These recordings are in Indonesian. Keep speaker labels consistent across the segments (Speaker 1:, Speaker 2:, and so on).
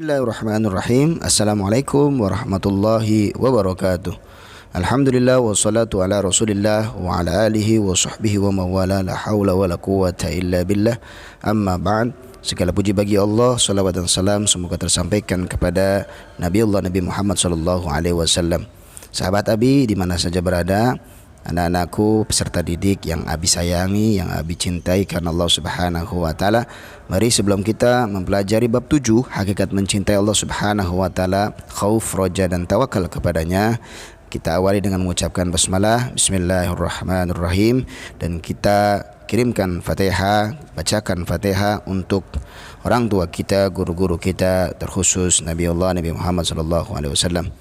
Speaker 1: Bismillahirrahmanirrahim. Assalamualaikum warahmatullahi wabarakatuh. Alhamdulillah wassalatu ala Rasulillah wa ala alihi wa sahbihi wa mawala la haula wa la quwata illa billah. Amma ba'd. Segala puji bagi Allah, salawat dan salam semoga tersampaikan kepada Nabi Allah Nabi Muhammad sallallahu alaihi wasallam. Sahabat Abi di mana saja berada, anak-anakku peserta didik yang Abi sayangi, yang Abi cintai karena Allah Subhanahu wa taala. Mari sebelum kita mempelajari bab 7 hakikat mencintai Allah Subhanahu wa taala, khauf, roja dan tawakal kepadanya, kita awali dengan mengucapkan basmalah, bismillahirrahmanirrahim, dan kita kirimkan Fatihah, bacakan Fatihah untuk orang tua kita, guru-guru kita, terkhusus Nabi Allah Nabi Muhammad sallallahu alaihi wasallam.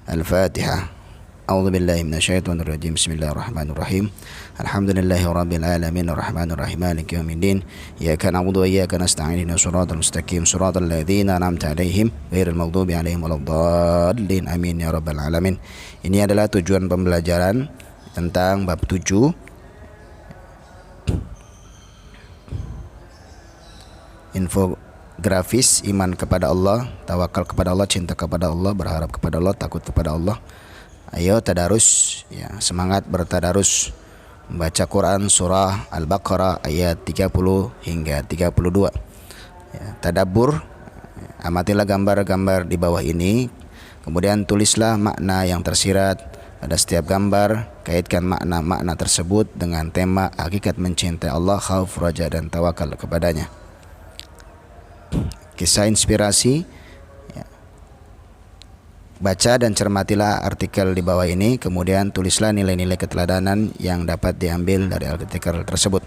Speaker 1: Al-Fatihah. A'udzu billahi minasyaitonir rajim. Bismillahirrahmanirrahim. Alhamdulillahi rabbil alamin arrahmanir rahim maliki yaumiddin. Iyyaka na'budu wa iyyaka nasta'in ihdinas siratal mustaqim siratal ladzina an'amta 'alaihim ghairil maghdubi 'alaihim waladdallin. Amin ya rabbal alamin. Ini adalah tujuan pembelajaran tentang bab 7. Infografis iman kepada Allah, tawakal kepada Allah, cinta kepada Allah, berharap kepada Allah, takut kepada Allah. Ayo tadarus, ya, semangat bertadarus membaca Quran surah Al-Baqarah ayat 30 hingga 32. Ya, tadabbur, amatilah gambar-gambar di bawah ini, kemudian tulislah makna yang tersirat pada setiap gambar, kaitkan makna-makna tersebut dengan tema hakikat mencintai Allah, khauf, raja dan tawakal kepadanya. Kisah inspirasi, baca dan cermatilah artikel di bawah ini, kemudian tulislah nilai-nilai keteladanan yang dapat diambil dari artikel tersebut.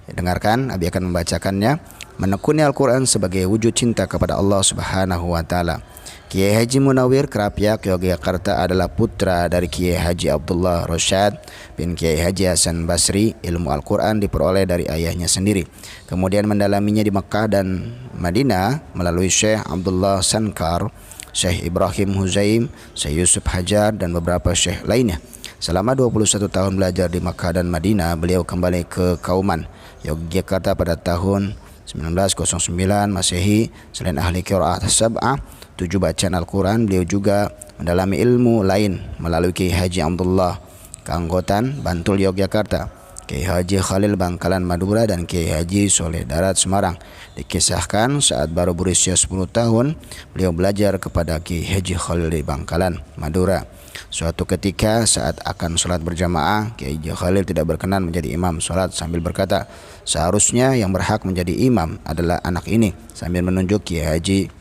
Speaker 1: Dengarkan, Abi akan membacakannya. Menekuni Al-Quran sebagai wujud cinta kepada Allah Subhanahu wa taala. Kiai Haji Munawir Krapyak Yogyakarta adalah putra dari Kiai Haji Abdullah Rosyad bin Kiai Haji Hasan Basri. Ilmu Al-Quran diperoleh dari ayahnya sendiri, kemudian mendalaminya di Mekah dan Madinah melalui Syekh Abdullah Sankar, Syekh Ibrahim Huzaim, Syekh Yusuf Hajar dan beberapa syekh lainnya. Selama 21 tahun belajar di Makkah dan Madinah, beliau kembali ke Kauman, Yogyakarta pada tahun 1909 Masehi. Selain ahli qiraat sab'ah, 7 bacaan Al-Quran, beliau juga mendalami ilmu lain melalui Kiai Haji Abdullah Kanggotan, Bantul, Yogyakarta, Kiai Haji Khalil Bangkalan, Madura, dan Kiai Haji Soleh Darat, Semarang. Dikisahkan saat baru berusia 10 tahun, beliau belajar kepada Kiai Haji Khalil di Bangkalan, Madura. Suatu ketika saat akan sholat berjamaah, Kiai Haji Khalil tidak berkenan menjadi imam sholat sambil berkata, seharusnya yang berhak menjadi imam adalah anak ini, sambil menunjuk Kiai Haji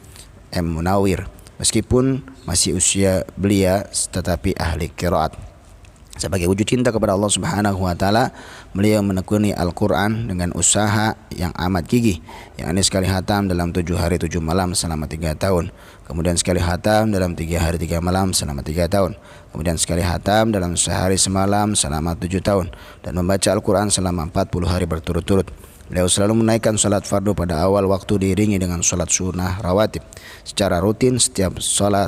Speaker 1: M. Munawir. Meskipun masih usia belia, tetapi ahli qiraat. Sebagai wujud cinta kepada Allah Subhanahu wa taala, beliau menekuni Al-Quran dengan usaha yang amat gigih, yakni sekali hatam dalam 7 hari 7 malam selama 3 tahun, kemudian sekali hatam dalam 3 hari 3 malam selama 3 tahun, kemudian sekali hatam dalam sehari semalam selama 7 tahun, dan membaca Al-Quran selama 40 hari berturut-turut. Beliau selalu menaikkan salat fardu pada awal waktu diiringi dengan salat sunnah rawatib secara rutin. Setiap setelah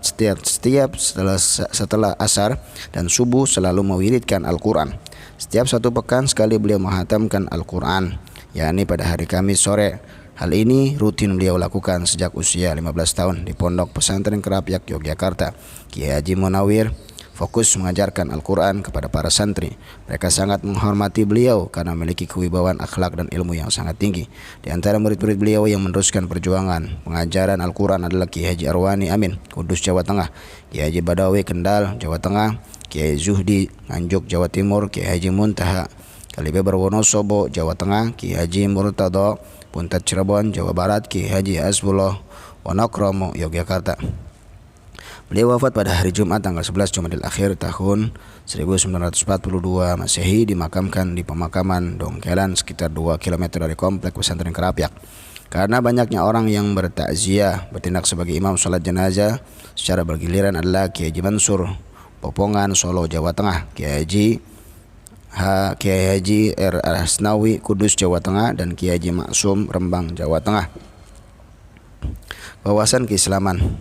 Speaker 1: asar dan subuh selalu mewiridkan Al-Quran. Setiap 1 pekan sekali beliau menghatamkan Al-Quran, yakni pada hari Kamis sore. Hal ini rutin beliau lakukan sejak usia 15 tahun di Pondok Pesantren Krapyak, Yogyakarta. Kiai Haji Munawir fokus mengajarkan Al-Quran kepada para santri. Mereka sangat menghormati beliau karena memiliki kewibawaan akhlak dan ilmu yang sangat tinggi. Di antara murid-murid beliau yang meneruskan perjuangan pengajaran Al-Quran adalah Kiai Haji Arwani Amin, Kudus, Jawa Tengah, Kiai Haji Badawi, Kendal, Jawa Tengah, Kiai Zuhdi, Nganjuk, Jawa Timur, Kiai Haji Muntaha, Kalibeber, Wonosobo, Jawa Tengah, Kiai Haji Murtado, Puntat, Cirebon, Jawa Barat, Kiai Haji Hasbullah, Wonokromo, Yogyakarta. Beliau wafat pada hari Jumat tanggal 11 Jumadil Akhir tahun 1942 Masehi, dimakamkan di pemakaman Dongkelan sekitar 2 km dari komplek pesantren Krapyak. Karena banyaknya orang yang bertakziah, bertindak sebagai imam sholat jenazah secara bergiliran adalah Kiai Haji Mansur, Popongan, Solo, Jawa Tengah, Kiai Haji R. Hasnawi, Kudus, Jawa Tengah, dan Kiai Haji Maksum, Rembang, Jawa Tengah. Wawasan keislaman.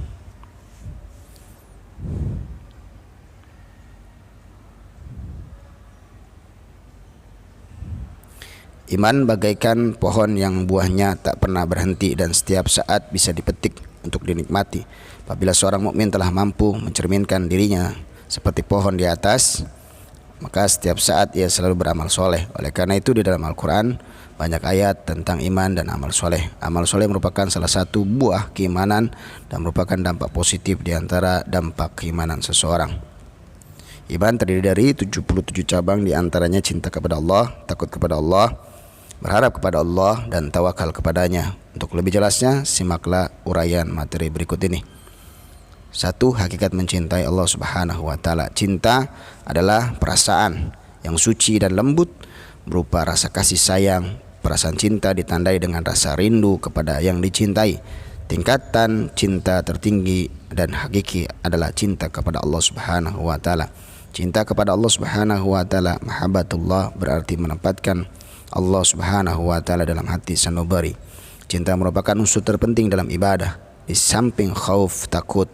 Speaker 1: Iman bagaikan pohon yang buahnya tak pernah berhenti dan setiap saat bisa dipetik. untuk dinikmati. Apabila seorang mukmin telah mampu mencerminkan dirinya seperti pohon di atas, maka setiap saat ia selalu beramal soleh. Oleh karena itu di dalam Al-Quran banyak ayat tentang iman dan amal soleh. Amal soleh merupakan salah satu buah keimanan dan merupakan dampak positif di antara dampak keimanan seseorang. Iman terdiri dari 77 cabang, di antaranya cinta kepada Allah, takut kepada Allah, berharap kepada Allah, dan tawakal kepadanya. Untuk lebih jelasnya, simaklah uraian materi berikut ini. 1. Hakikat mencintai Allah Subhanahu wa Ta'ala. Cinta adalah perasaan yang suci dan lembut, berupa rasa kasih sayang. Perasaan cinta ditandai dengan rasa rindu kepada yang dicintai. Tingkatan cinta tertinggi dan hakiki adalah cinta kepada Allah Subhanahu wa Ta'ala. Cinta kepada Allah Subhanahu wa Ta'ala, mahabbatullah, berarti menempatkan Allah Subhanahu wa Ta'ala dalam hati sanubari. Cinta merupakan unsur terpenting dalam ibadah. Di samping khauf, takut,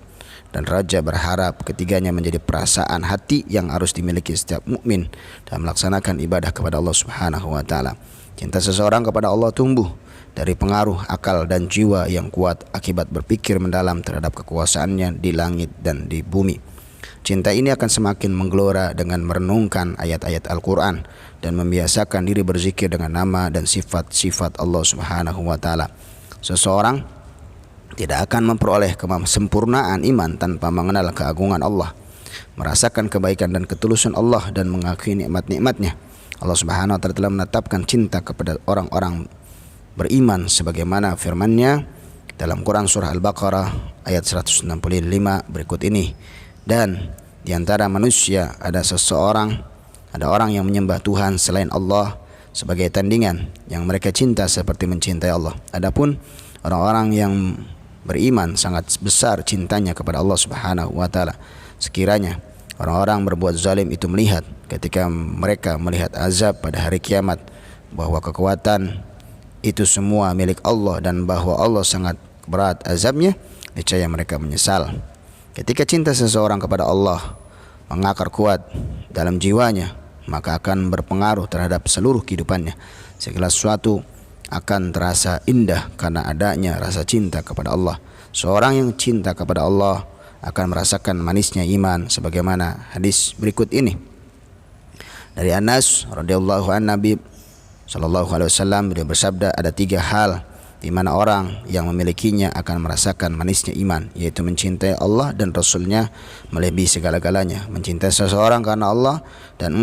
Speaker 1: dan raja, berharap, ketiganya menjadi perasaan hati yang harus dimiliki setiap mukmin dalam melaksanakan ibadah kepada Allah Subhanahu wa Ta'ala. Cinta seseorang kepada Allah tumbuh dari pengaruh akal dan jiwa yang kuat akibat berpikir mendalam terhadap kekuasaannya di langit dan di bumi. Cinta ini akan semakin menggelora dengan merenungkan ayat-ayat Al-Quran dan membiasakan diri berzikir dengan nama dan sifat-sifat Allah Subhanahu wa Ta'ala. Seseorang tidak akan memperoleh kesempurnaan iman tanpa mengenal keagungan Allah, merasakan kebaikan dan ketulusan Allah, dan mengakui nikmat-nikmatnya. Allah Subhanahu wa Ta'ala telah menetapkan cinta kepada orang-orang beriman sebagaimana firman-Nya dalam Quran surah Al-Baqarah ayat 165 berikut ini. Dan di antara manusia ada orang yang menyembah Tuhan selain Allah sebagai tandingan yang mereka cinta seperti mencintai Allah. Adapun orang-orang yang beriman sangat besar cintanya kepada Allah Subhanahu wa Ta'ala. Sekiranya orang-orang berbuat zalim itu melihat ketika mereka melihat azab pada hari kiamat bahwa kekuatan itu semua milik Allah dan bahwa Allah sangat berat azabnya, niscaya mereka menyesal. Ketika cinta seseorang kepada Allah mengakar kuat dalam jiwanya, maka akan berpengaruh terhadap seluruh kehidupannya. Segala sesuatu akan terasa indah karena adanya rasa cinta kepada Allah. Seorang yang cinta kepada Allah akan merasakan manisnya iman sebagaimana hadis berikut ini. Dari Anas radhiyallahu anhu, Nabi sallallahu alaihi wasallam beliau bersabda, ada 3 hal di mana orang yang memilikinya akan merasakan manisnya iman, yaitu mencintai Allah dan Rasul-Nya melebihi segala-galanya, mencintai seseorang karena Allah, dan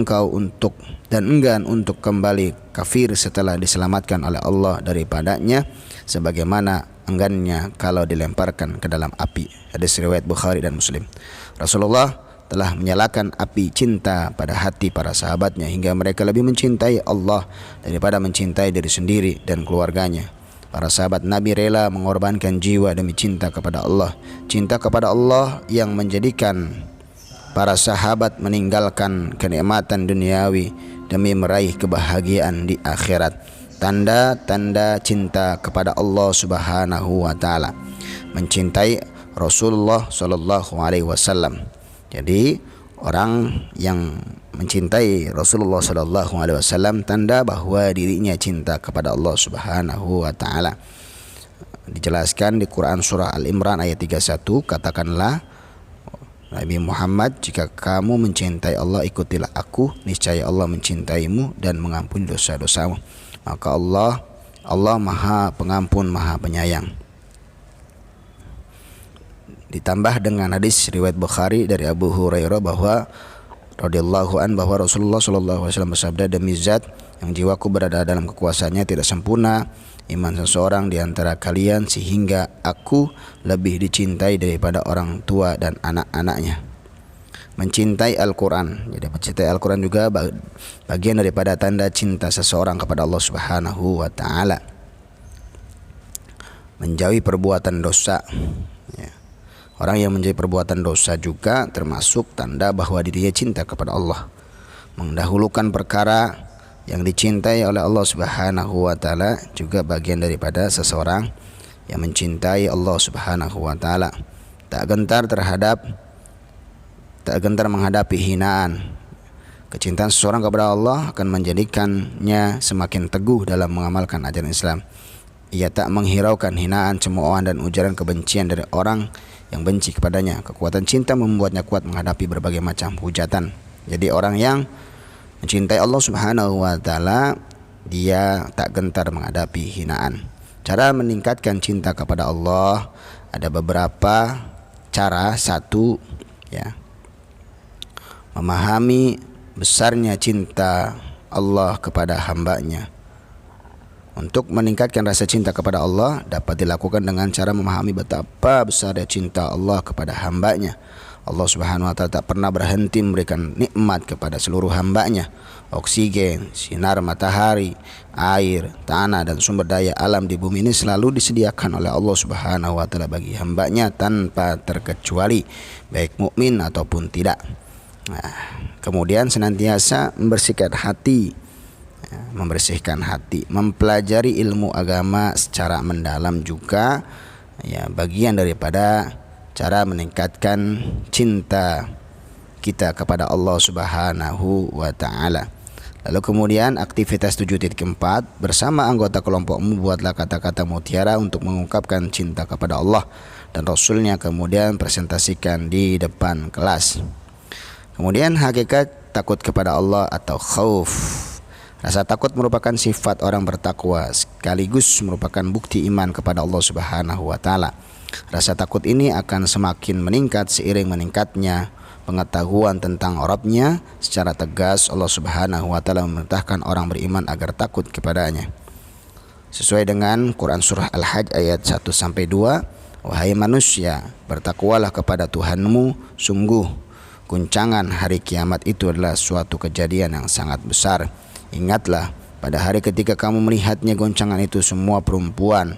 Speaker 1: enggan untuk kembali kafir setelah diselamatkan oleh Allah daripadanya, sebagaimana enggannya kalau dilemparkan ke dalam api. Hadis riwayat Bukhari dan Muslim. Rasulullah telah menyalakan api cinta pada hati para sahabatnya hingga mereka lebih mencintai Allah daripada mencintai diri sendiri dan keluarganya. Para sahabat Nabi rela mengorbankan jiwa demi cinta kepada Allah. Cinta kepada Allah yang menjadikan para sahabat meninggalkan kenikmatan duniawi demi meraih kebahagiaan di akhirat. Tanda-tanda cinta kepada Allah Subhanahu wa Ta'ala: mencintai Rasulullah sallallahu alaihi wasallam. Jadi orang yang mencintai Rasulullah sallallahu alaihi wasallam tanda bahwa dirinya cinta kepada Allah Subhanahu wa Ta'ala. Dijelaskan di Quran surah Al-Imran ayat 31, katakanlah Nabi Muhammad, jika kamu mencintai Allah, ikutilah aku, niscaya Allah mencintaimu dan mengampuni dosa-dosamu. Maka Allah Maha Pengampun, Maha Penyayang. Ditambah dengan hadis riwayat Bukhari dari Abu Hurairah bahwa radhiyallahu an, bahwa Rasulullah sallallahu alaihi wasallam bersabda, demi zat yang jiwaku berada dalam kekuasaannya, tidak sempurna iman seseorang di antara kalian sehingga aku lebih dicintai daripada orang tua dan anak-anaknya. Mencintai Al-Quran. Jadi mencintai Al-Quran juga bagian daripada tanda cinta seseorang kepada Allah Subhanahu wa Ta'ala. Menjauhi perbuatan dosa. Orang yang menjauhi perbuatan dosa juga termasuk tanda bahwa dirinya cinta kepada Allah. Mendahulukan perkara yang dicintai oleh Allah Subhanahu wa Ta'ala juga bagian daripada seseorang yang mencintai Allah Subhanahu wa Ta'ala. Tak gentar menghadapi hinaan. Kecintaan seseorang kepada Allah akan menjadikannya semakin teguh dalam mengamalkan ajaran Islam. Ia tak menghiraukan hinaan, cemoohan dan ujaran kebencian dari orang yang benci kepadanya. Kekuatan cinta membuatnya kuat menghadapi berbagai macam hujatan. Jadi orang yang mencintai Allah Subhanahu wa taala, dia tak gentar menghadapi hinaan. Cara meningkatkan cinta kepada Allah ada beberapa cara. Satu, ya, memahami besarnya cinta Allah kepada hambanya. Untuk meningkatkan rasa cinta kepada Allah dapat dilakukan dengan cara memahami betapa besarnya cinta Allah kepada hambanya. Allah Subhanahu wa taala tak pernah berhenti memberikan nikmat kepada seluruh hambanya. Oksigen, sinar matahari, air, tanah dan sumber daya alam di bumi ini selalu disediakan oleh Allah Subhanahu wa taala bagi hambanya tanpa terkecuali, baik mukmin ataupun tidak. Nah, kemudian senantiasa membersihkan hati, mempelajari ilmu agama secara mendalam juga, ya, bagian daripada cara meningkatkan cinta kita kepada Allah Subhanahu wa taala. Lalu kemudian aktivitas 7.4, bersama anggota kelompokmu buatlah kata-kata mutiara untuk mengungkapkan cinta kepada Allah dan Rasulnya, kemudian presentasikan di depan kelas. Kemudian hakikat takut kepada Allah atau khauf. Rasa takut merupakan sifat orang bertakwa sekaligus merupakan bukti iman kepada Allah Subhanahu wa taala. Rasa takut ini akan semakin meningkat seiring meningkatnya pengetahuan tentang Rabb-nya. Secara tegas Allah Subhanahu wa taala memerintahkan orang beriman agar takut kepadanya. Sesuai dengan Quran surah Al-Hajj ayat 1 sampai 2, wahai manusia, bertakwalah kepada Tuhanmu, sungguh guncangan hari kiamat itu adalah suatu kejadian yang sangat besar. Ingatlah pada hari ketika kamu melihatnya goncangan itu, semua perempuan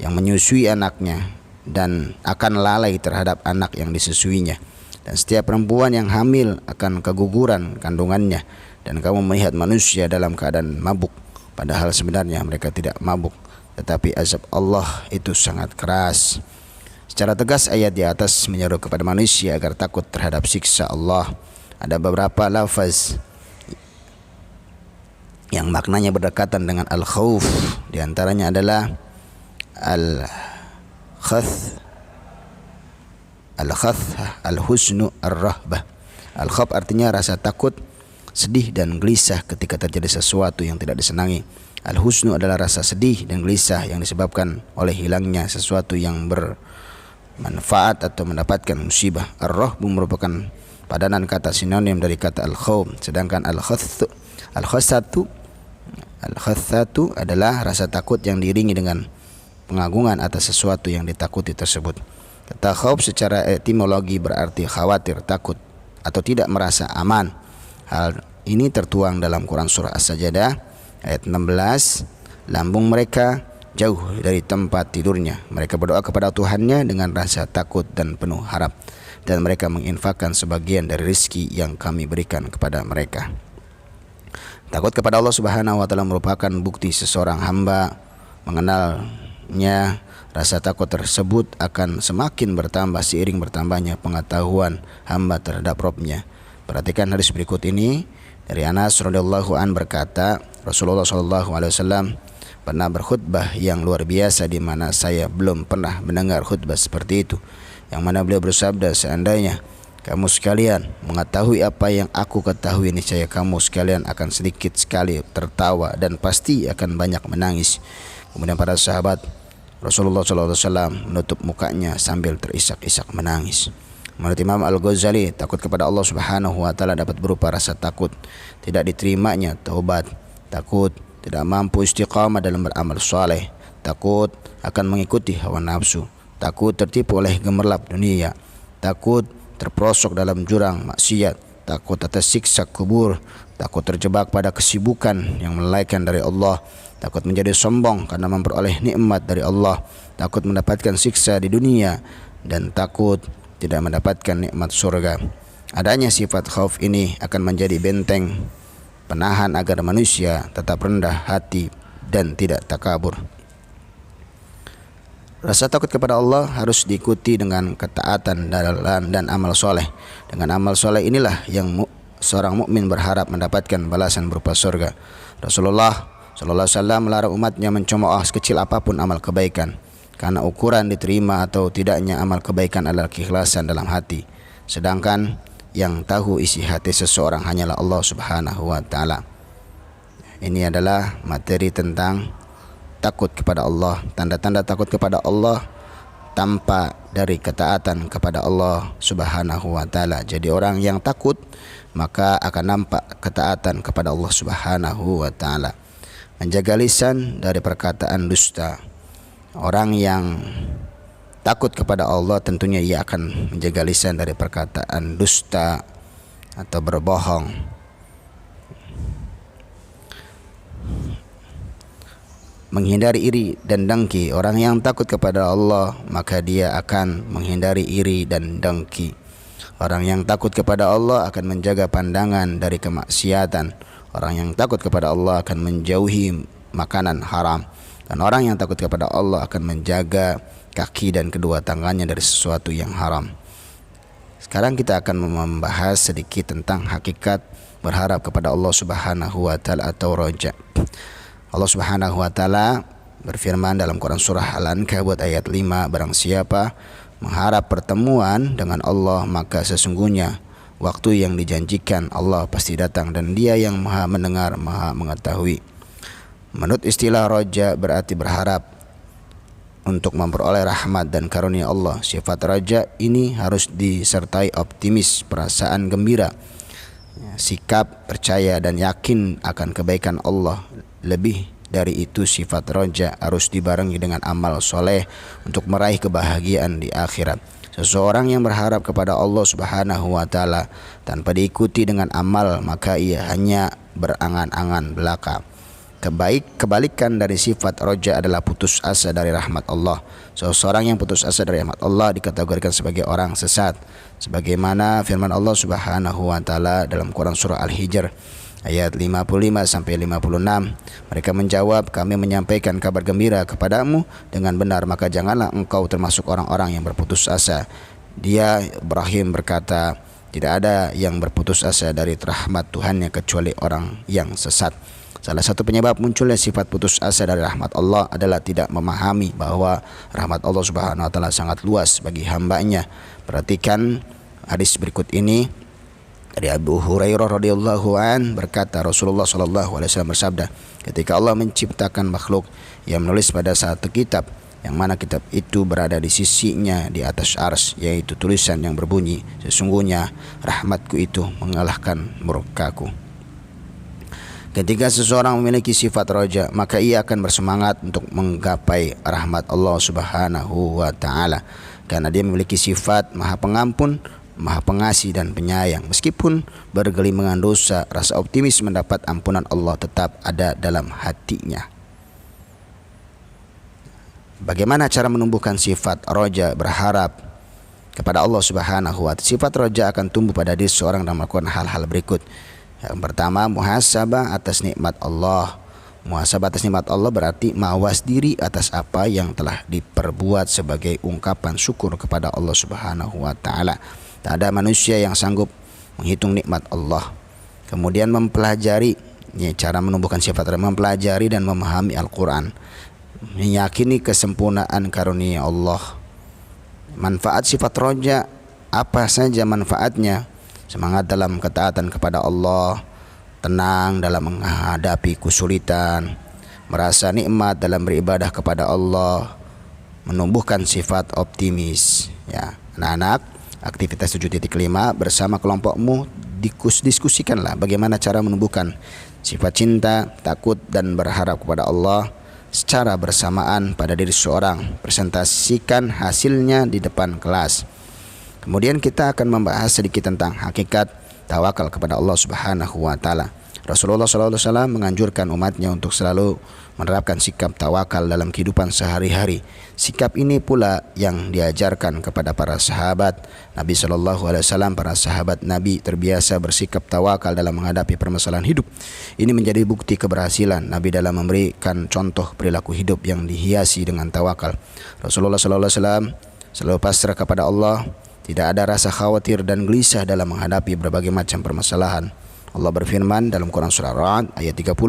Speaker 1: yang menyusui anaknya dan akan lalai terhadap anak yang disusuinya, dan setiap perempuan yang hamil akan keguguran kandungannya, dan kamu melihat manusia dalam keadaan mabuk padahal sebenarnya mereka tidak mabuk, tetapi azab Allah itu sangat keras. Secara tegas ayat di atas menyeru kepada manusia agar takut terhadap siksa Allah. Ada beberapa lafaz yang maknanya berdekatan dengan al-khauf. Di antaranya adalah al-khath, al-husnu, ar-rahbah. Al-khauf artinya rasa takut, sedih dan gelisah ketika terjadi sesuatu yang tidak disenangi. Al-husnu adalah rasa sedih dan gelisah yang disebabkan oleh hilangnya sesuatu yang bermanfaat atau mendapatkan musibah. Ar-rahbu merupakan padanan kata sinonim dari kata al-khauf, sedangkan al-khathatu adalah rasa takut yang diiringi dengan pengagungan atas sesuatu yang ditakuti tersebut. Kata khauf secara etimologi berarti khawatir, takut, atau tidak merasa aman. Hal ini tertuang dalam Quran surah As-Sajdah ayat 16. Lambung mereka jauh dari tempat tidurnya. Mereka berdoa kepada Tuhannya dengan rasa takut dan penuh harap, dan mereka menginfakkan sebagian dari rezeki yang kami berikan kepada mereka. Takut kepada Allah Subhanahu wa taala merupakan bukti seseorang hamba mengenalnya. Rasa takut tersebut akan semakin bertambah seiring bertambahnya pengetahuan hamba terhadap Rabb-nya. Perhatikan hadis berikut ini. Dari Anas radhiyallahu an berkata, Rasulullah sallallahu alaihi wasallam pernah berkhutbah yang luar biasa di mana saya belum pernah mendengar khutbah seperti itu. Yang mana beliau bersabda, seandainya kamu sekalian mengetahui apa yang aku ketahui, niscaya kamu sekalian akan sedikit sekali tertawa dan pasti akan banyak menangis. Kemudian para sahabat Rasulullah SAW menutup mukanya sambil terisak-isak menangis. Menurut Imam Al-Ghazali, takut kepada Allah Subhanahu wa taala dapat berupa rasa takut tidak diterimanya taubat, takut tidak mampu istiqamah dalam beramal saleh, takut akan mengikuti hawa nafsu, takut tertipu oleh gemerlap dunia, takut terperosok dalam jurang maksiat, takut atas siksa kubur, takut terjebak pada kesibukan yang melalaikan dari Allah, takut menjadi sombong karena memperoleh nikmat dari Allah, takut mendapatkan siksa di dunia, dan takut tidak mendapatkan nikmat surga. Adanya sifat khauf ini akan menjadi benteng penahan agar manusia tetap rendah hati dan tidak takabur. Rasa takut kepada Allah harus diikuti dengan ketaatan dan amal soleh. Dengan amal soleh inilah yang seorang mukmin berharap mendapatkan balasan berupa surga. Rasulullah Sallallahu alaihi wasallam melarang umatnya mencemooh sekecil apapun amal kebaikan, karena ukuran diterima atau tidaknya amal kebaikan adalah keikhlasan dalam hati. Sedangkan yang tahu isi hati seseorang hanyalah Allah Subhanahu wa taala. Ini adalah materi tentang takut kepada Allah. Tanda-tanda takut kepada Allah tanpa dari ketaatan kepada Allah Subhanahu wa taala. Jadi orang yang takut maka akan nampak ketaatan kepada Allah Subhanahu wa taala. Menjaga lisan dari perkataan dusta. Orang yang takut kepada Allah tentunya ia akan menjaga lisan dari perkataan dusta atau berbohong. Menghindari iri dan dengki. Orang yang takut kepada Allah maka dia akan menghindari iri dan dengki. Orang yang takut kepada Allah akan menjaga pandangan dari kemaksiatan. Orang yang takut kepada Allah akan menjauhi makanan haram. Dan orang yang takut kepada Allah akan menjaga kaki dan kedua tangannya dari sesuatu yang haram. Sekarang kita akan membahas sedikit tentang hakikat berharap kepada Allah Subhanahu wa taala atau roja. Allah Subhanahu wa taala berfirman dalam Quran surah Al-Ankabut ayat 5, barang siapa mengharap pertemuan dengan Allah maka sesungguhnya waktu yang dijanjikan Allah pasti datang dan Dia yang Maha mendengar, Maha mengetahui. Menurut istilah roja berarti berharap untuk memperoleh rahmat dan karunia Allah. Sifat raja ini harus disertai optimis, perasaan gembira, sikap percaya dan yakin akan kebaikan Allah. Lebih dari itu, sifat raja harus dibarengi dengan amal soleh untuk meraih kebahagiaan di akhirat. Seseorang yang berharap kepada Allah Subhanahu wa taala tanpa diikuti dengan amal maka ia hanya berangan-angan belaka. Kebalikan dari sifat roja adalah putus asa dari rahmat Allah. Seseorang yang putus asa dari rahmat Allah dikategorikan sebagai orang sesat, sebagaimana firman Allah Subhanahu wa taala dalam Quran surah Al-Hijr ayat 55 sampai 56. Mereka menjawab, kami menyampaikan kabar gembira kepadamu dengan benar, maka janganlah engkau termasuk orang-orang yang berputus asa. Dia Ibrahim berkata, tidak ada yang berputus asa dari rahmat Tuhannya kecuali orang yang sesat. Salah satu penyebab munculnya sifat putus asa dari rahmat Allah adalah tidak memahami bahwa rahmat Allah Subhanahu wa taala sangat luas bagi hambanya. Perhatikan hadis berikut ini dari Abu Hurairah radhiyallahu an berkata, Rasulullah sallallahu alaihi wasallam bersabda, ketika Allah menciptakan makhluk, Ia menulis pada satu kitab yang mana kitab itu berada di sisinya di atas arsy, yaitu tulisan yang berbunyi, sesungguhnya rahmatku itu mengalahkan murkaku. Ketika seseorang memiliki sifat roja, maka ia akan bersemangat untuk menggapai rahmat Allah Subhanahu wa taala, karena dia memiliki sifat Maha Pengampun, Maha Pengasih dan Penyayang. Meskipun bergelimangan dosa, rasa optimis mendapat ampunan Allah tetap ada dalam hatinya. Bagaimana cara menumbuhkan sifat roja berharap kepada Allah Subhanahu wa taala? Sifat roja akan tumbuh pada diri seorang dan melakukan hal-hal berikut. Yang pertama, muhasabah atas nikmat Allah. Muhasabah atas nikmat Allah berarti mawas diri atas apa yang telah diperbuat sebagai ungkapan syukur kepada Allah Subhanahu wa taala. Tak ada manusia yang sanggup menghitung nikmat Allah. Kemudian mempelajari, cara menumbuhkan sifat mempelajari dan memahami Al-Quran, meyakini kesempurnaan karunia Allah. Manfaat sifat roja, apa saja manfaatnya? Semangat dalam ketaatan kepada Allah, tenang dalam menghadapi kesulitan, merasa nikmat dalam beribadah kepada Allah, menumbuhkan sifat optimis. Ya, anak-anak, aktivitas 7.5 bersama kelompokmu diskusikanlah bagaimana cara menumbuhkan sifat cinta, takut dan berharap kepada Allah secara bersamaan pada diri seorang. Presentasikan hasilnya di depan kelas. Kemudian kita akan membahas sedikit tentang hakikat tawakal kepada Allah Subhanahu wa taala. Rasulullah sallallahu alaihi wasallam menganjurkan umatnya untuk selalu menerapkan sikap tawakal dalam kehidupan sehari-hari. Sikap ini pula yang diajarkan kepada para sahabat Nabi sallallahu alaihi wasallam. Para sahabat Nabi terbiasa bersikap tawakal dalam menghadapi permasalahan hidup. Ini menjadi bukti keberhasilan Nabi dalam memberikan contoh perilaku hidup yang dihiasi dengan tawakal. Rasulullah sallallahu alaihi wasallam selalu pasrah kepada Allah. Tidak ada rasa khawatir dan gelisah dalam menghadapi berbagai macam permasalahan. Allah berfirman dalam Quran surah Ar-Ra'd ayat 30,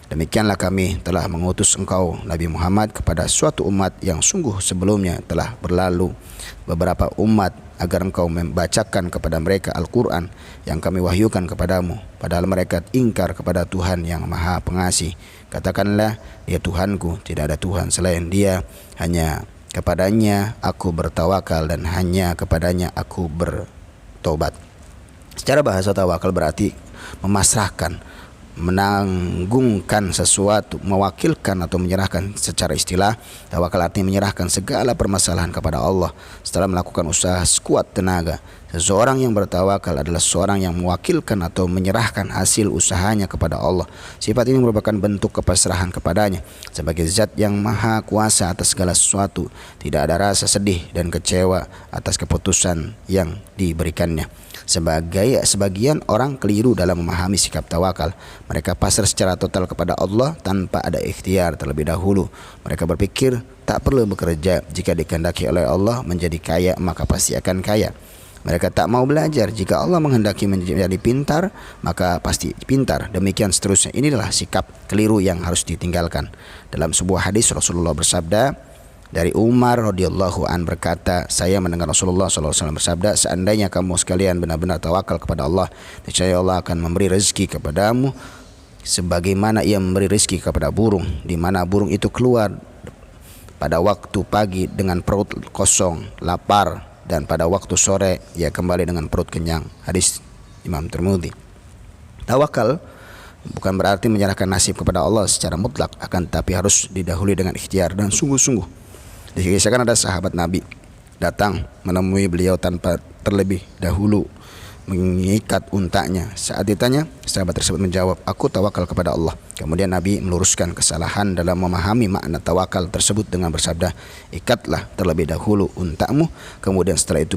Speaker 1: Demikianlah kami telah mengutus engkau Nabi Muhammad kepada suatu umat yang sungguh sebelumnya telah berlalu beberapa umat, agar engkau membacakan kepada mereka Al-Quran yang kami wahyukan kepadamu, padahal mereka ingkar kepada Tuhan yang Maha Pengasih. Katakanlah, ya Tuhanku, tidak ada Tuhan selain Dia, hanya kepadanya aku bertawakal dan hanya kepadanya aku bertobat. Secara bahasa tawakal berarti memasrahkan, menanggungkan sesuatu, mewakilkan atau menyerahkan. Secara istilah, tawakal artinya menyerahkan segala permasalahan kepada Allah setelah melakukan usaha sekuat tenaga. Seseorang yang bertawakal adalah seseorang yang mewakilkan atau menyerahkan hasil usahanya kepada Allah. Sifat ini merupakan bentuk kepasrahan kepadanya sebagai zat yang maha kuasa atas segala sesuatu. Tidak ada rasa sedih dan kecewa atas keputusan yang diberikannya. Sebagian orang keliru dalam memahami sikap tawakal. Mereka pasrah secara total kepada Allah tanpa ada ikhtiar terlebih dahulu. Mereka berpikir tak perlu bekerja, jika dikehendaki oleh Allah menjadi kaya maka pasti akan kaya. Mereka tak mau belajar, jika Allah menghendaki menjadi pintar maka pasti pintar. Demikian seterusnya. Inilah sikap keliru yang harus ditinggalkan. Dalam sebuah hadis Rasulullah bersabda, dari Umar radhiyallahu an berkata, saya mendengar Rasulullah SAW bersabda, seandainya kamu sekalian benar-benar tawakal kepada Allah, niscaya Allah akan memberi rezeki kepadamu sebagaimana Ia memberi rezeki kepada burung, di mana burung itu keluar pada waktu pagi dengan perut kosong, lapar, dan pada waktu sore ia kembali dengan perut kenyang. Hadis Imam Tirmidzi. Tawakal bukan berarti menyerahkan nasib kepada Allah secara mutlak, akan tetapi harus didahului dengan ikhtiar dan sungguh-sungguh. Dikisahkan ada sahabat Nabi datang menemui beliau tanpa terlebih dahulu mengikat untanya. Saat ditanya, sahabat tersebut menjawab, aku tawakal kepada Allah. Kemudian Nabi meluruskan kesalahan dalam memahami makna tawakal tersebut dengan bersabda, ikatlah terlebih dahulu untamu, kemudian setelah itu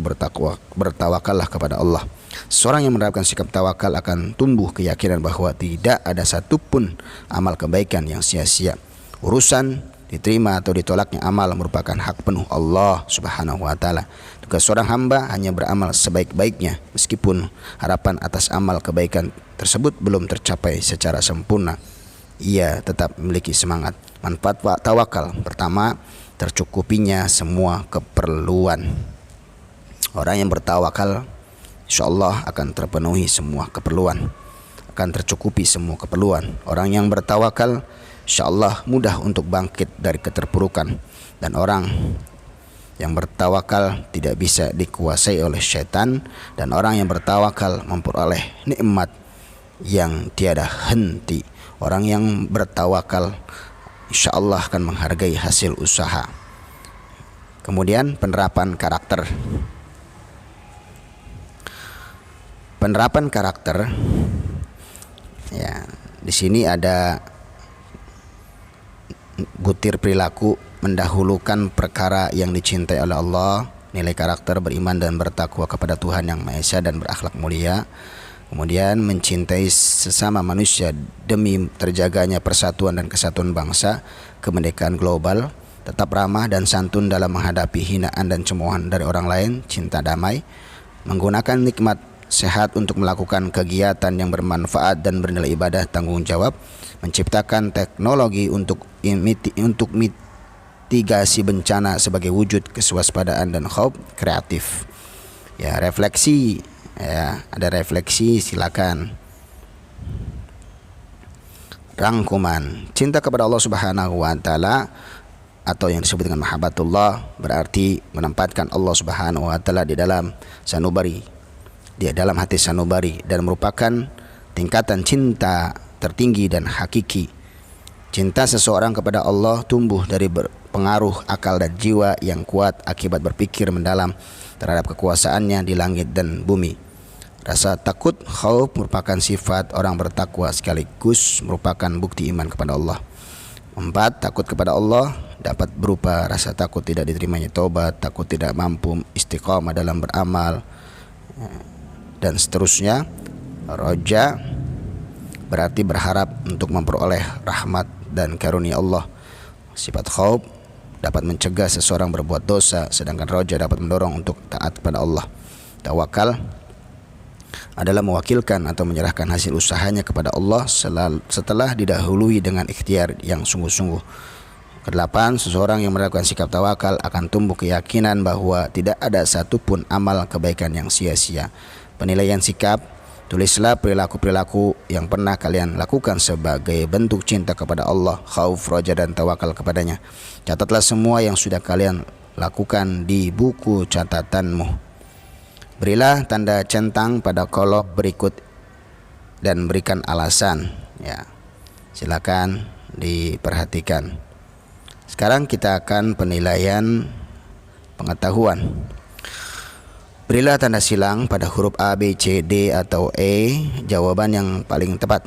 Speaker 1: bertawakallah kepada Allah. Seorang yang menerapkan sikap tawakal akan tumbuh keyakinan bahwa tidak ada satupun amal kebaikan yang sia-sia. Urusan diterima atau ditolaknya amal merupakan hak penuh Allah Subhanahu wa taala. Tugas seorang hamba hanya beramal sebaik-baiknya, meskipun harapan atas amal kebaikan tersebut belum tercapai secara sempurna. Ia tetap memiliki semangat. Manfaat tawakal: pertama, tercukupinya semua keperluan. Orang yang bertawakal insyaallah akan terpenuhi semua keperluan, akan tercukupi semua keperluan. Orang yang bertawakal insyaallah mudah untuk bangkit dari keterpurukan, dan orang yang bertawakal tidak bisa dikuasai oleh syaitan, dan orang yang bertawakal memperoleh nikmat yang tiada henti. Orang yang bertawakal insyaallah akan menghargai hasil usaha. Kemudian penerapan karakter. Penerapan karakter, ya, di sini ada butir perilaku mendahulukan perkara yang dicintai oleh Allah, nilai karakter beriman dan bertakwa kepada Tuhan yang Maha Esa dan berakhlak mulia. Kemudian mencintai sesama manusia demi terjaganya persatuan dan kesatuan bangsa, kemerdekaan global, tetap ramah dan santun dalam menghadapi hinaan dan cemoohan dari orang lain, cinta damai, menggunakan nikmat sehat untuk melakukan kegiatan yang bermanfaat dan bernilai ibadah, tanggung jawab, menciptakan teknologi untuk mitigasi bencana sebagai wujud kewaspadaan dan khauf, kreatif. Ya, refleksi, ya, ada refleksi, silakan. Rangkuman, cinta kepada Allah Subhanahu wa taala atau yang disebut dengan mahabbatullah berarti menempatkan Allah Subhanahu wa taala di dalam sanubari, di dalam hati sanubari, dan merupakan tingkatan cinta tertinggi dan hakiki. Cinta seseorang kepada Allah tumbuh dari pengaruh akal dan jiwa yang kuat akibat berpikir mendalam terhadap kekuasaannya di langit dan bumi. Rasa takut, khauf merupakan sifat orang bertakwa sekaligus merupakan bukti iman kepada Allah. 4. Takut kepada Allah dapat berupa rasa takut tidak diterimanya taubat, takut tidak mampu istiqamah dalam beramal, dan seterusnya. Roja berarti berharap untuk memperoleh rahmat dan karunia Allah. Sifat khauf dapat mencegah seseorang berbuat dosa, sedangkan roja dapat mendorong untuk taat kepada Allah. Tawakal adalah mewakilkan atau menyerahkan hasil usahanya kepada Allah setelah didahului dengan ikhtiar yang sungguh-sungguh. Kedelapan, seseorang yang melakukan sikap tawakal akan tumbuh keyakinan bahwa tidak ada satupun amal kebaikan yang sia-sia. Penilaian sikap, tulislah perilaku-perilaku yang pernah kalian lakukan sebagai bentuk cinta kepada Allah, khauf, roja, dan tawakal kepadanya. Catatlah semua yang sudah kalian lakukan di buku catatanmu. Berilah tanda centang pada kolom berikut dan berikan alasan. Ya, silakan diperhatikan. Sekarang kita akan penilaian pengetahuan. Berilah tanda silang pada huruf A, B, C, D atau E jawaban yang paling tepat.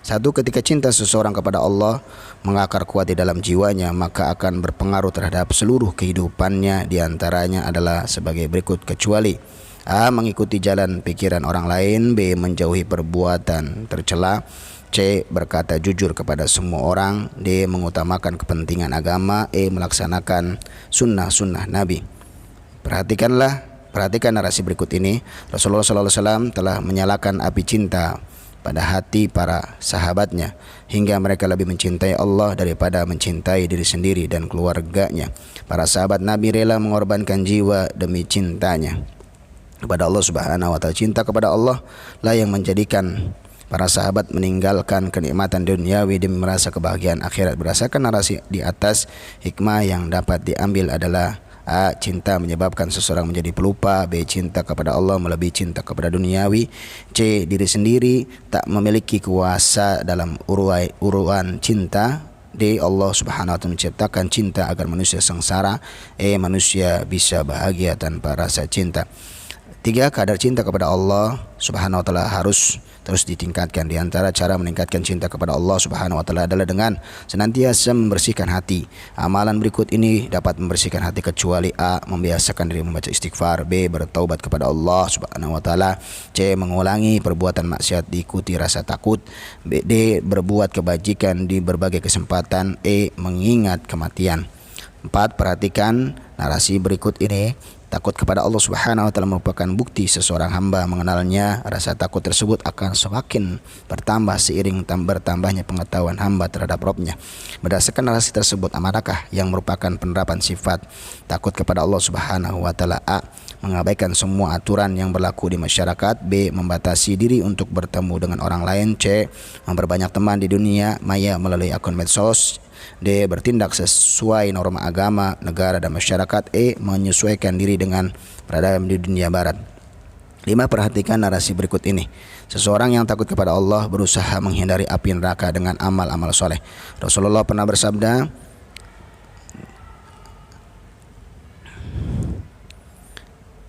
Speaker 1: 1. Ketika cinta seseorang kepada Allah mengakar kuat di dalam jiwanya, maka akan berpengaruh terhadap seluruh kehidupannya. Di antaranya adalah sebagai berikut, kecuali A. Mengikuti jalan pikiran orang lain, B. Menjauhi perbuatan tercela, C. Berkata jujur kepada semua orang, D. Mengutamakan kepentingan agama, E. Melaksanakan sunnah-sunnah Nabi. Perhatikan narasi berikut ini. Rasulullah SAW telah menyalakan api cinta pada hati para sahabatnya hingga mereka lebih mencintai Allah daripada mencintai diri sendiri dan keluarganya. Para sahabat Nabi rela mengorbankan jiwa demi cintanya kepada Allah Subhanahu wa taala. Cinta kepada Allah lah yang menjadikan para sahabat meninggalkan kenikmatan duniawi demi merasa kebahagiaan akhirat. Berdasarkan narasi di atas, hikmah yang dapat diambil adalah A. Cinta menyebabkan seseorang menjadi pelupa, B. Cinta kepada Allah melebihi cinta kepada duniawi, C. Diri sendiri tak memiliki kuasa dalam uruan cinta, D. Allah Subhanahu wa taala menciptakan cinta agar manusia sengsara, E. Manusia bisa bahagia tanpa rasa cinta. 3. Kadar cinta kepada Allah Subhanahu wa taala harus terus ditingkatkan. Di antara cara meningkatkan cinta kepada Allah Subhanahu wa taala adalah dengan senantiasa membersihkan hati. Amalan berikut ini dapat membersihkan hati, kecuali A. Membiasakan diri membaca istighfar, B. Bertaubat kepada Allah Subhanahu wa taala, C. Mengulangi perbuatan maksiat diikuti rasa takut, D. Berbuat kebajikan di berbagai kesempatan, E. Mengingat kematian. 4. Perhatikan narasi berikut ini. Takut kepada Allah Subhanahu wa taala merupakan bukti seseorang hamba mengenalnya. Rasa takut tersebut akan semakin bertambah seiring bertambahnya pengetahuan hamba terhadap Rabb-Nya. Berdasarkan narasi tersebut, amanakah yang merupakan penerapan sifat takut kepada Allah Subhanahu wa taala? A. Mengabaikan semua aturan yang berlaku di masyarakat, B. Membatasi diri untuk bertemu dengan orang lain, C. Memperbanyak teman di dunia maya melalui akun medsos, D. Bertindak sesuai norma agama, negara, dan masyarakat, E. Menyesuaikan diri dengan peradaban di dunia barat. 5. Perhatikan narasi berikut ini. Seseorang yang takut kepada Allah berusaha menghindari api neraka dengan amal-amal soleh. Rasulullah pernah bersabda,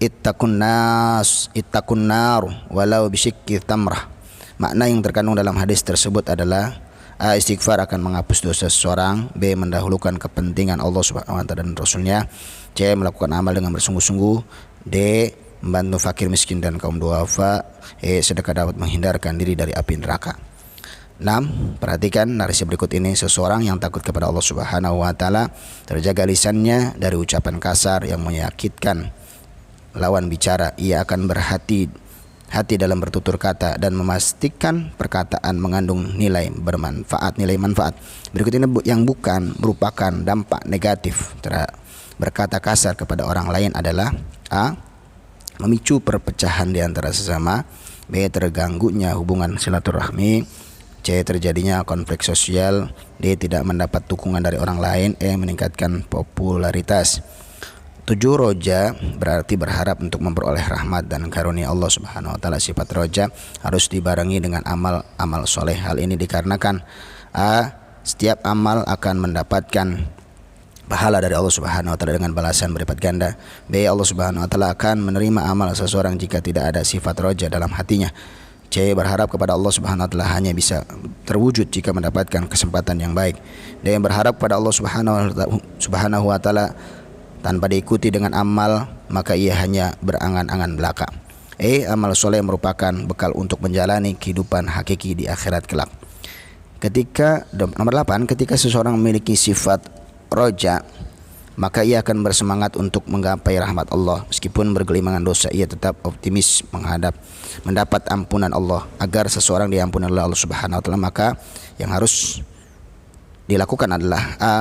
Speaker 1: Ittaqun nar walau bisyikki tamrah. Makna yang terkandung dalam hadis tersebut adalah A. Istighfar akan menghapus dosa seseorang, B. Mendahulukan kepentingan Allah Subhanahu wa taala dan Rasulnya, C. Melakukan amal dengan bersungguh-sungguh, D. Membantu fakir miskin dan kaum duafa, E. Sedekah dapat menghindarkan diri dari api neraka. 6. Perhatikan narasi berikut ini. Seseorang yang takut kepada Allah Subhanahu wa taala terjaga lisannya dari ucapan kasar yang menyakitkan lawan bicara. Ia akan berhati dalam bertutur kata dan memastikan perkataan mengandung nilai manfaat. Berikut ini yang bukan merupakan dampak negatif berkata kasar kepada orang lain adalah A. Memicu perpecahan di antara sesama, B. Terganggunya hubungan silaturahmi, C. Terjadinya konflik sosial, D. Tidak mendapat dukungan dari orang lain, E. Meningkatkan popularitas. 7. Roja berarti berharap untuk memperoleh rahmat dan karunia Allah Subhanahu wa taala. Sifat roja harus dibarengi dengan amal soleh. Hal ini dikarenakan A. Setiap amal akan mendapatkan pahala dari Allah Subhanahu wa taala dengan balasan berlipat ganda. B. Allah Subhanahu wa taala akan menerima amal seseorang jika tidak ada sifat roja dalam hatinya. C. Berharap kepada Allah Subhanahu wa taala hanya bisa terwujud jika mendapatkan kesempatan yang baik. D. Berharap kepada Allah Subhanahu wa taala tanpa diikuti dengan amal, maka ia hanya berangan-angan belaka. E. Amal soleh merupakan bekal untuk menjalani kehidupan hakiki di akhirat kelak. Nomor 8, ketika seseorang memiliki sifat roja, maka ia akan bersemangat untuk menggapai rahmat Allah. Meskipun bergelimangan dosa, ia tetap optimis mendapat ampunan Allah. Agar seseorang diampuni oleh Allah Subhanahu wa taala, maka yang harus dilakukan adalah A.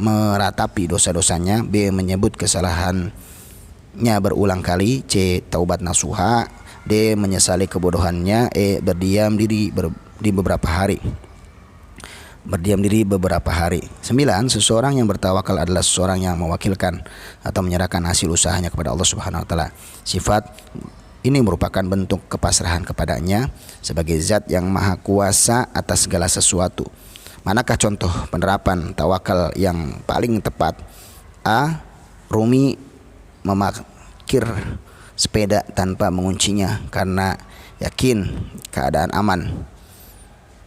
Speaker 1: meratapi dosa-dosanya, B. menyebut kesalahannya berulang kali, C. taubat nasuha, D. menyesali kebodohannya, E. berdiam diri beberapa hari. 9. Seseorang yang bertawakal adalah seseorang yang mewakilkan atau menyerahkan hasil usahanya kepada Allah Subhanahu wa taala. Sifat ini merupakan bentuk kepasrahan kepadanya sebagai zat yang maha kuasa atas segala sesuatu. Manakah contoh penerapan tawakal yang paling tepat? A. Rumi memarkir sepeda tanpa menguncinya karena yakin keadaan aman.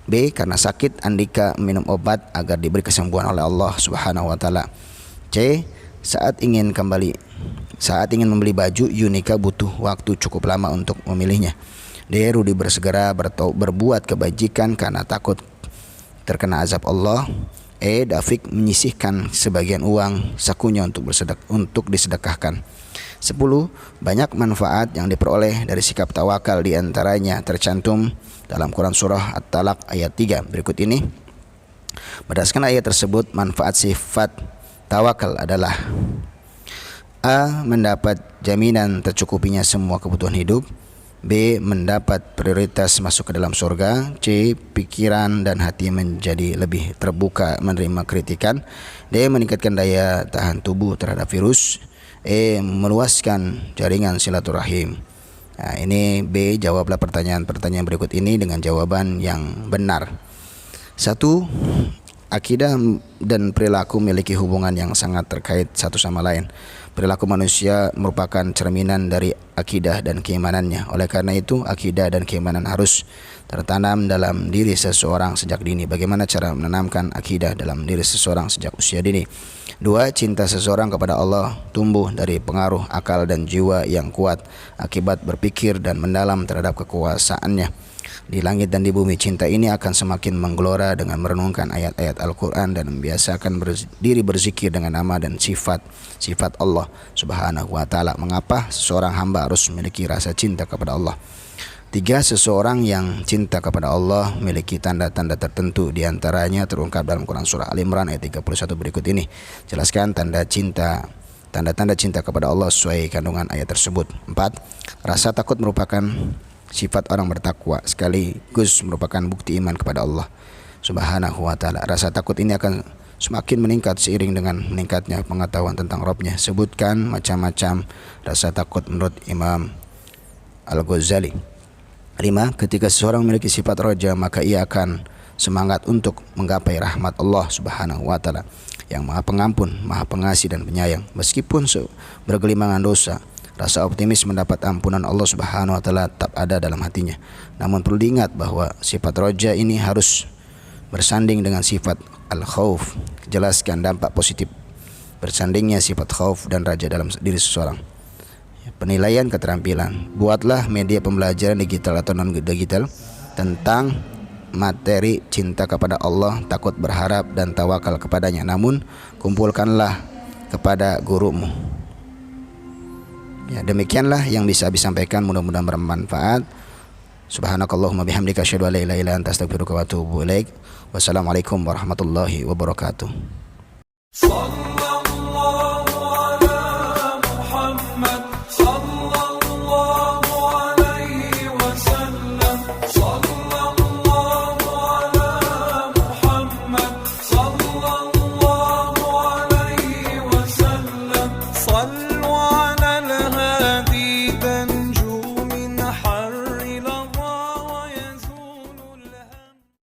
Speaker 1: B. Karena sakit, Andika minum obat agar diberi kesembuhan oleh Allah Subhanahu wa taala. C. Saat ingin membeli baju, Yunika butuh waktu cukup lama untuk memilihnya. D. Rudi bersegera berbuat kebajikan karena takut terkena azab Allah. E. Dafiq menyisihkan sebagian uang sakunya untuk disedekahkan. 10. Banyak manfaat yang diperoleh dari sikap tawakal, di antaranya tercantum dalam Quran surah At-Talaq ayat 3 berikut ini. Berdasarkan ayat tersebut, manfaat sifat tawakal adalah A. mendapat jaminan tercukupinya semua kebutuhan hidup. B. mendapat prioritas masuk ke dalam surga. C. pikiran dan hati menjadi lebih terbuka menerima kritikan. D. meningkatkan daya tahan tubuh terhadap virus. E. meluaskan jaringan silaturahim. Nah, ini B. Jawablah pertanyaan-pertanyaan berikut ini dengan jawaban yang benar. 1. Akidah dan perilaku memiliki hubungan yang sangat terkait satu sama lain. Perilaku manusia merupakan cerminan dari akidah dan keimanannya. Oleh karena itu, akidah dan keimanan harus tertanam dalam diri seseorang sejak dini. Bagaimana cara menanamkan akidah dalam diri seseorang sejak usia dini? 2. Cinta seseorang kepada Allah tumbuh dari pengaruh akal dan jiwa yang kuat akibat berpikir dan mendalam terhadap kekuasaannya di langit dan di bumi. Cinta ini akan semakin menggelora dengan merenungkan ayat-ayat Al-Quran dan membiasakan diri berzikir dengan nama dan sifat Allah Subhanahu wa taala. Mengapa seseorang hamba harus memiliki rasa cinta kepada Allah? 3. Seseorang yang cinta kepada Allah memiliki tanda-tanda tertentu, di antaranya terungkap dalam Quran surah Al-Imran ayat 31 berikut ini. Jelaskan tanda-tanda cinta kepada Allah sesuai kandungan ayat tersebut. 4. Rasa takut merupakan sifat orang bertakwa, sekaligus merupakan bukti iman kepada Allah Subhanahu wa taala. Rasa takut ini akan semakin meningkat seiring dengan meningkatnya pengetahuan tentang Rabb-nya. Sebutkan macam-macam rasa takut menurut Imam Al-Ghazali. 5. Ketika seseorang memiliki sifat roja, maka ia akan semangat untuk menggapai rahmat Allah Subhanahu wa taala yang Maha Pengampun, Maha Pengasih dan Penyayang. Meskipun bergelimangan dosa, rasa optimis mendapat ampunan Allah Subhanahu wa taala tetap ada dalam hatinya. Namun perlu diingat bahwa sifat roja ini harus bersanding dengan sifat al-khauf. Jelaskan dampak positif bersandingnya sifat khauf dan raja dalam diri seseorang. Penilaian keterampilan. Buatlah media pembelajaran digital atau non-digital tentang materi cinta kepada Allah, takut berharap dan tawakal kepadanya. Namun kumpulkanlah kepada gurumu. Ya, demikianlah yang bisa disampaikan, mudah-mudahan bermanfaat. Subhanakallahumma bihamdika asyhadu an la ilaha illa anta astaghfiruka wa atubu ilaik. Wassalamualaikum warahmatullahi wabarakatuh.